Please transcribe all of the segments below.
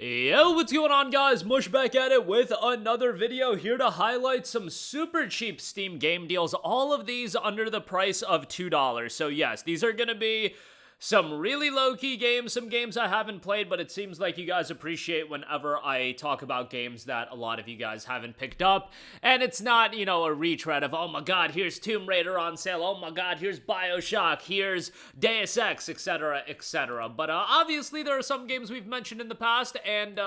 Yo, what's going on, guys? Mush back at it with another video, here to highlight some super cheap Steam game deals, all of these under the price of $2. So yes, these are gonna be some really low-key games, some games I haven't played, but it seems like you guys appreciate whenever I talk about games that a lot of you guys haven't picked up. And it's not, you know, a retread of, oh my god, here's Tomb Raider on sale, oh my god, here's BioShock, here's Deus Ex, etc., etc. But obviously there are some games we've mentioned in the past, and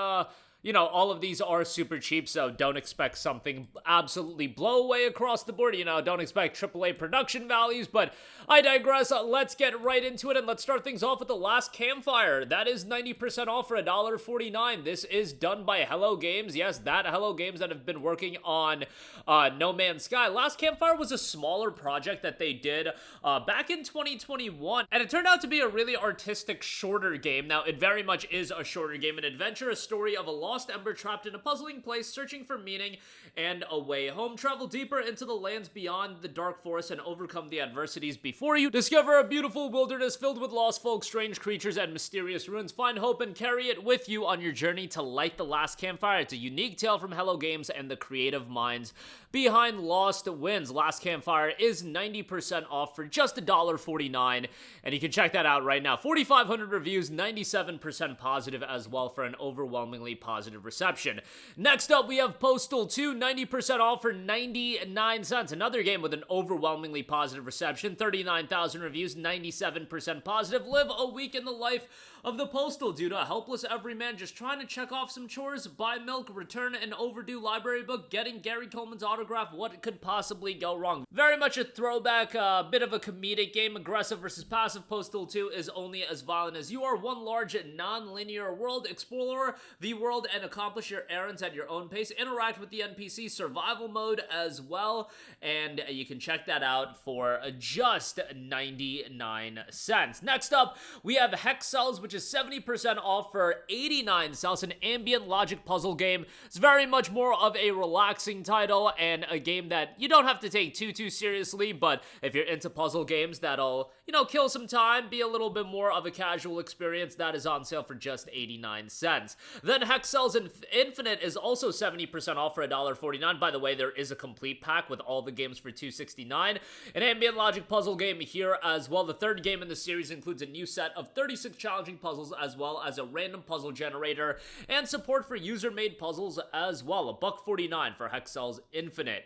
you know, all of these are super cheap, so don't expect something absolutely blow away across the board. You know, don't expect AAA production values, but I digress. Let's get right into it, and let's start things off with the Last Campfire. That is 90% off for $1.49. This is done by Hello Games. Yes, that Hello Games that have been working on No Man's Sky. Last Campfire was a smaller project that they did back in 2021, and it turned out to be a really artistic, shorter game. Now, it very much is a shorter game, an adventure, a story of a lost ember trapped in a puzzling place, searching for meaning and a way home. Travel deeper into the lands beyond the dark forest and overcome the adversities before you. Discover a beautiful wilderness filled with lost folk, strange creatures, and mysterious ruins. Find hope and carry it with you on your journey to light the Last Campfire. It's a unique tale from Hello Games and the creative minds behind Lost Winds. Last Campfire is 90% off for just $1.49, and you can check that out right now. 4,500 reviews, 97% positive as well, for an overwhelmingly positive reception. Next up, we have Postal 2, 90% off for 99 cents. Another game with an overwhelmingly positive reception, 39,000 reviews, 97% positive. Live a week in the life of the Postal Dude, a helpless everyman just trying to check off some chores, buy milk, return an overdue library book, getting Gary Coleman's autograph. What could possibly go wrong? Very much a throwback, bit of a comedic game. Aggressive versus passive. Postal 2 is only as violent as you are. One large, non-linear world. Explore the world and accomplish your errands at your own pace. Interact with the NPC. Survival mode as well, and you can check that out for just 99 cents. Next up, we have Hexcells, which is 70% off for 89 cents, an ambient logic puzzle game. It's very much more of a relaxing title and a game that you don't have to take too seriously, but if you're into puzzle games that'll, you know, kill some time, be a little bit more of a casual experience, that is on sale for just 89 cents. Then Hexcells Infinite is also 70% off for $1.49. By the way, there is a complete pack with all the games for $2.69. An ambient logic puzzle game here as well. The third game in the series includes a new set of 36 challenging puzzles, as well as a random puzzle generator and support for user-made puzzles as well. $1.49 for Hexcells Infinite.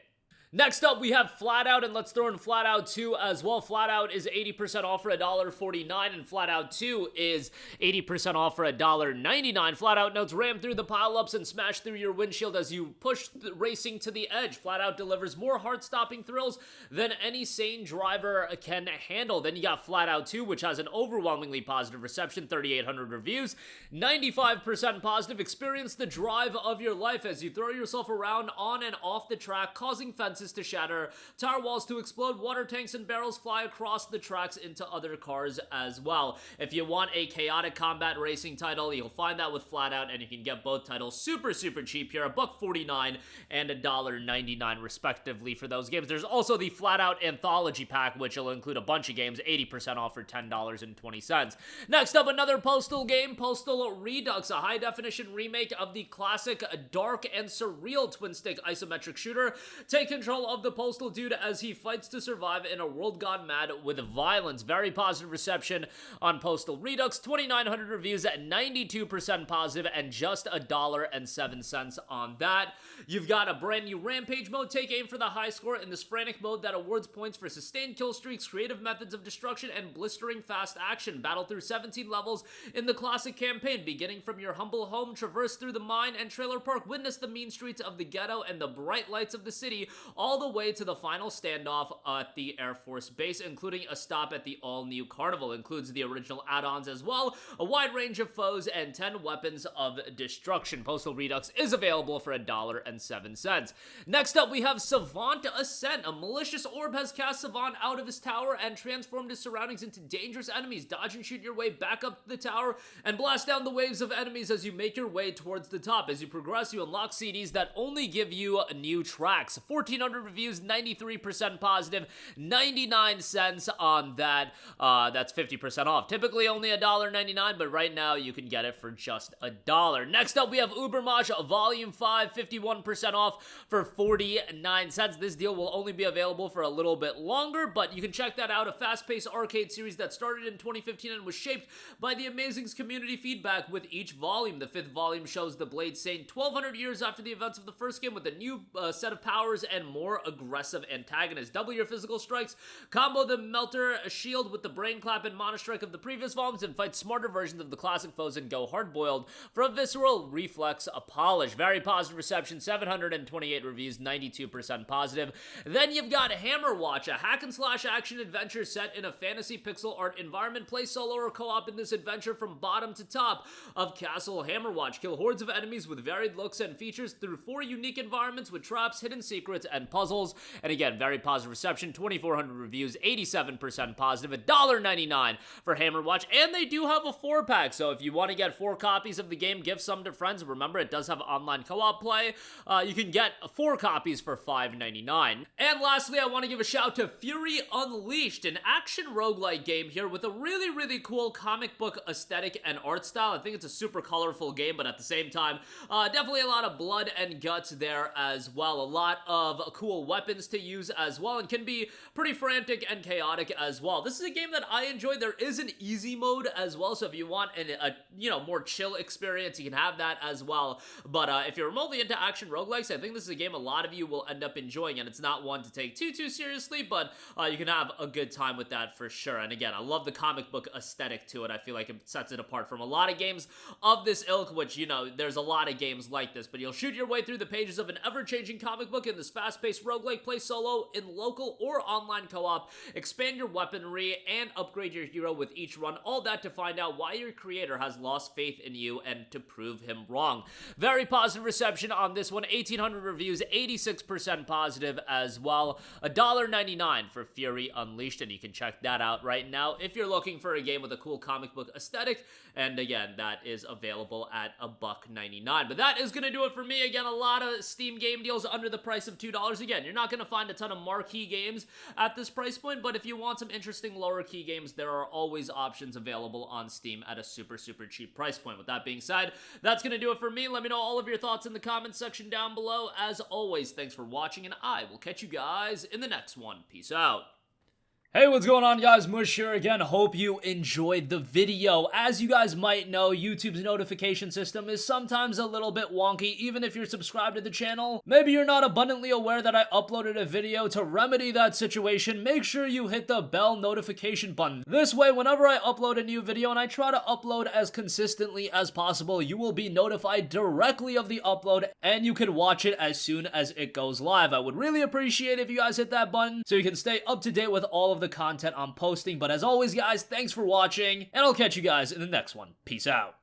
Next up, we have FlatOut, and let's throw in FlatOut 2 as well. FlatOut is 80% off for $1.49, and FlatOut 2 is 80% off for $1.99. FlatOut notes ram through the pile-ups and smash through your windshield as you push racing to the edge. FlatOut delivers more heart-stopping thrills than any sane driver can handle. Then you got FlatOut 2, which has an overwhelmingly positive reception, 3,800 reviews, 95% positive. Experience the drive of your life as you throw yourself around on and off the track, causing fences to shatter, tire walls to explode, water tanks and barrels fly across the tracks into other cars as well. If you want a chaotic combat racing title, you'll find that with FlatOut, and you can get both titles super cheap here, $1.49 and $1.99 respectively for those games. There's also the FlatOut Anthology Pack, which will include a bunch of games, 80% off for $10.20. Next up, another Postal game, Postal Redux, a high-definition remake of the classic dark and surreal twin-stick isometric shooter. Take control of the Postal Dude as he fights to survive in a world gone mad with violence. Very positive reception on Postal Redux, 2,900 reviews at 92% positive, and just $1.07 on that. You've got a brand new Rampage mode. Take aim for the high score in this frantic mode that awards points for sustained kill streaks, creative methods of destruction, and blistering fast action. Battle through 17 levels in the classic campaign, beginning from your humble home, traverse through the mine and trailer park, witness the mean streets of the ghetto and the bright lights of the city, all the way to the final standoff at the Air Force Base, including a stop at the all-new Carnival. Includes the original add-ons as well, a wide range of foes, and 10 weapons of destruction. Postal Redux is available for $1.07. Next up, we have Savant Ascent. A malicious orb has cast Savant out of his tower and transformed his surroundings into dangerous enemies. Dodge and shoot your way back up the tower and blast down the waves of enemies as you make your way towards the top. As you progress, you unlock CDs that only give you new tracks. 14 1,800 reviews, 93% positive, 99 cents on that. That's 50% off. Typically only $1.99, but right now you can get it for just $1. Next up, we have UBERMOSH Vol.5, 51% off for 49 cents. This deal will only be available for a little bit longer, but you can check that out. A fast-paced arcade series that started in 2015 and was shaped by the amazing community feedback with each volume. The 5th volume shows the Blade Saint 1,200 years after the events of the first game with a new set of powers and more aggressive antagonists. Double your physical strikes, combo the Melter Shield with the Brain Clap and Mana Strike of the previous volumes, and fight smarter versions of the classic foes and go hard-boiled for a visceral reflex polish. Very positive reception, 728 reviews, 92% positive. Then you've got Hammerwatch, a hack-and-slash action-adventure set in a fantasy pixel art environment. Play solo or co-op in this adventure from bottom to top of Castle Hammerwatch. Kill hordes of enemies with varied looks and features through 4 unique environments with traps, hidden secrets, and puzzles. And again, very positive reception, 2,400 reviews, 87% positive, $1.99 for Hammerwatch. And they do have a 4-pack, so if you want to get 4 copies of the game, give some to friends. Remember, it does have online co-op play. You can get 4 copies for $5.99. And lastly, I want to give a shout to Fury Unleashed, an action roguelike game here with a really cool comic book aesthetic and art style. I think it's a super colorful game, but at the same time, definitely a lot of blood and guts there as well. A lot of cool weapons to use as well, and can be pretty frantic and chaotic as well. This is a game that I enjoy. There is an easy mode as well, so if you want a more chill experience, you can have that as well. But if you're remotely into action roguelikes, I think this is a game a lot of you will end up enjoying, and it's not one to take too seriously, but you can have a good time with that for sure. And again, I love the comic book aesthetic to it. I feel like it sets it apart from a lot of games of this ilk, which, there's a lot of games like this, but you'll shoot your way through the pages of an ever-changing comic book in this fast-paced roguelike. Play solo, in local or online co-op, expand your weaponry, and upgrade your hero with each run. All that to find out why your creator has lost faith in you and to prove him wrong. Very positive reception on this one, 1,800 reviews, 86% positive as well. $1.99 for Fury Unleashed, and you can check that out right now if you're looking for a game with a cool comic book aesthetic. And again, that is available at $1.99. But that is going to do it for me. Again, a lot of Steam game deals under the price of $2. Again, you're not going to find a ton of marquee games at this price point, but if you want some interesting lower key games, there are always options available on Steam at a super cheap price point. With that being said, that's going to do it for me. Let me know all of your thoughts in the comments section down below. As always, thanks for watching, and I will catch you guys in the next one. Peace out. Hey, what's going on, guys? Mush here again. Hope you enjoyed the video. As you guys might know, YouTube's notification system is sometimes a little bit wonky, even if you're subscribed to the channel. Maybe you're not abundantly aware that I uploaded a video. To remedy that situation, make sure you hit the bell notification button. This way, whenever I upload a new video, and I try to upload as consistently as possible, you will be notified directly of the upload, and you can watch it as soon as it goes live. I would really appreciate it if you guys hit that button so you can stay up to date with all of the content I'm posting. But as always, guys, thanks for watching, and I'll catch you guys in the next one. Peace out.